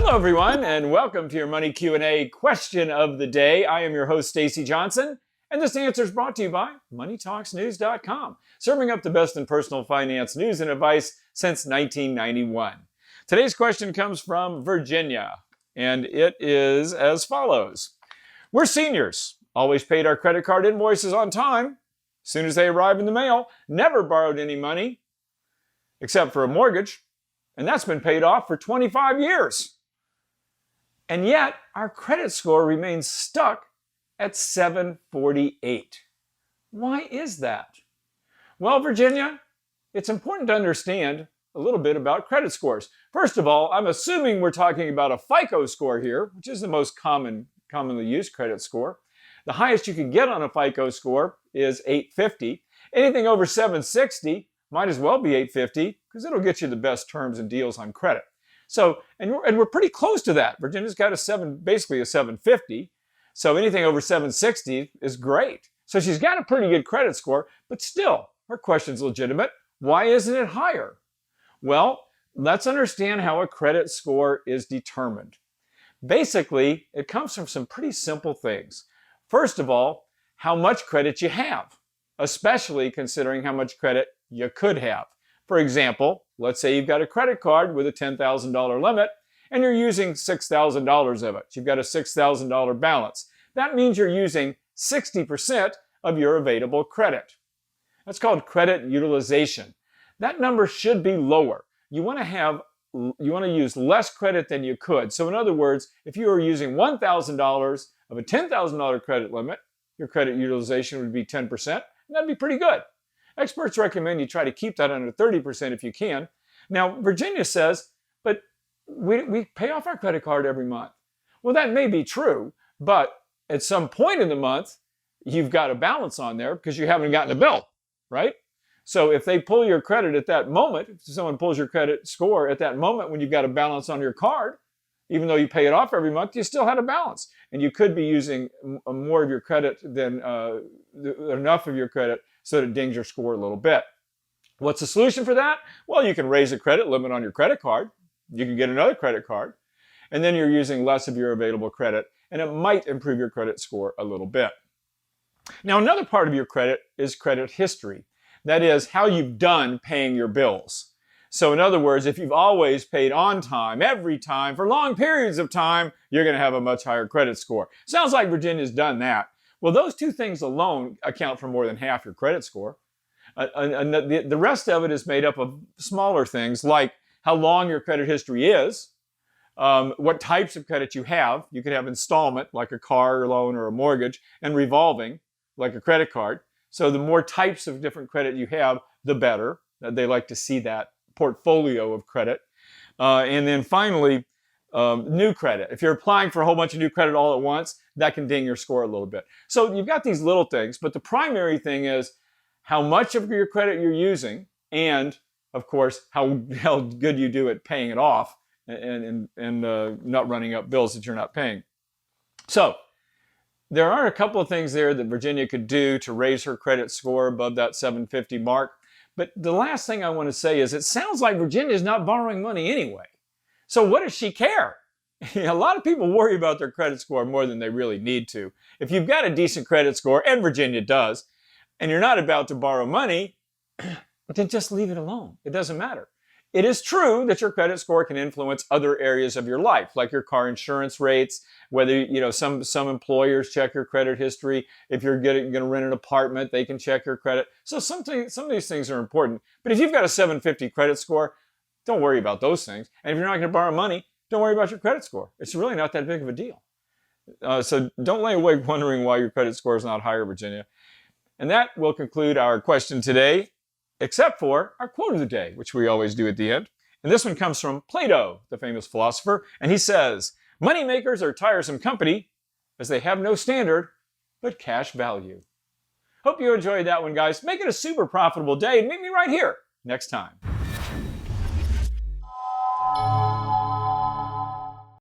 Hello everyone, and welcome to your Money Q&A question of the day. I am your host, Stacy Johnson, and this answer is brought to you by MoneyTalksNews.com, serving up the best in personal finance news and advice since 1991. Today's question comes from Virginia, and it is as follows. We're seniors, always paid our credit card invoices on time, as soon as they arrive in the mail, never borrowed any money, except for a mortgage, and that's been paid off for 25 years. And yet, our credit score remains stuck at 748. Why is that? Well, Virginia, it's important to understand a little bit about credit scores. First of all, I'm assuming we're talking about a FICO score here, which is the most commonly used credit score. The highest you can get on a FICO score is 850. Anything over 760 might as well be 850 because it'll get you the best terms and deals on credit. So, and we're pretty close to that. Virginia's got basically a 750. So anything over 760 is great. So she's got a pretty good credit score, but still, her question's legitimate. Why isn't it higher? Well, let's understand how a credit score is determined. Basically, it comes from some pretty simple things. First of all, how much credit you have, especially considering how much credit you could have. For example, let's say you've got a credit card with a $10,000 limit and you're using $6,000 of it. You've got a $6,000 balance. That means you're using 60% of your available credit. That's called credit utilization. That number should be lower. You want to use less credit than you could. So in other words, if you were using $1,000 of a $10,000 credit limit, your credit utilization would be 10%, and that'd be pretty good. Experts recommend you try to keep that under 30% if you can. Now, Virginia says, but we pay off our credit card every month. Well, that may be true, but at some point in the month, you've got a balance on there because you haven't gotten a bill, right? So if they pull your credit at that moment, if someone pulls your credit score at that moment when you've got a balance on your card, even though you pay it off every month, you still had a balance. And you could be using more of your credit than enough of your credit so that it dings your score a little bit. What's the solution for that? Well, you can raise the credit limit on your credit card. You can get another credit card. And then you're using less of your available credit, and it might improve your credit score a little bit. Now, another part of your credit is credit history. That is how you've done paying your bills. So in other words, if you've always paid on time, every time, for long periods of time, you're going to have a much higher credit score. Sounds like Virginia's done that. Well, those two things alone account for more than half your credit score. And the rest of it is made up of smaller things like how long your credit history is, what types of credit you have. You could have installment, like a car loan or a mortgage, and revolving, like a credit card. So the more types of different credit you have, the better. They like to see that portfolio of credit. And then finally, new credit. If you're applying for a whole bunch of new credit all at once, that can ding your score a little bit. So you've got these little things, but the primary thing is how much of your credit you're using and, of course, how good you do at paying it off and not running up bills that you're not paying. So there are a couple of things there that Virginia could do to raise her credit score above that 750 mark. But the last thing I want to say is it sounds like Virginia's not borrowing money anyway. So what does she care? A lot of people worry about their credit score more than they really need to. If you've got a decent credit score, and Virginia does, and you're not about to borrow money, then just leave it alone. It doesn't matter. It is true that your credit score can influence other areas of your life, like your car insurance rates, whether, some employers check your credit history. If you're going to rent an apartment, they can check your credit. So some of these things are important. But if you've got a 750 credit score, don't worry about those things. And if you're not going to borrow money, don't worry about your credit score. It's really not that big of a deal. So don't lay awake wondering why your credit score is not higher, Virginia. And that will conclude our question today, except for our quote of the day, which we always do at the end. And this one comes from Plato, the famous philosopher. And he says, "Moneymakers are tiresome company as they have no standard but cash value." Hope you enjoyed that one, guys. Make it a super profitable day and meet me right here next time.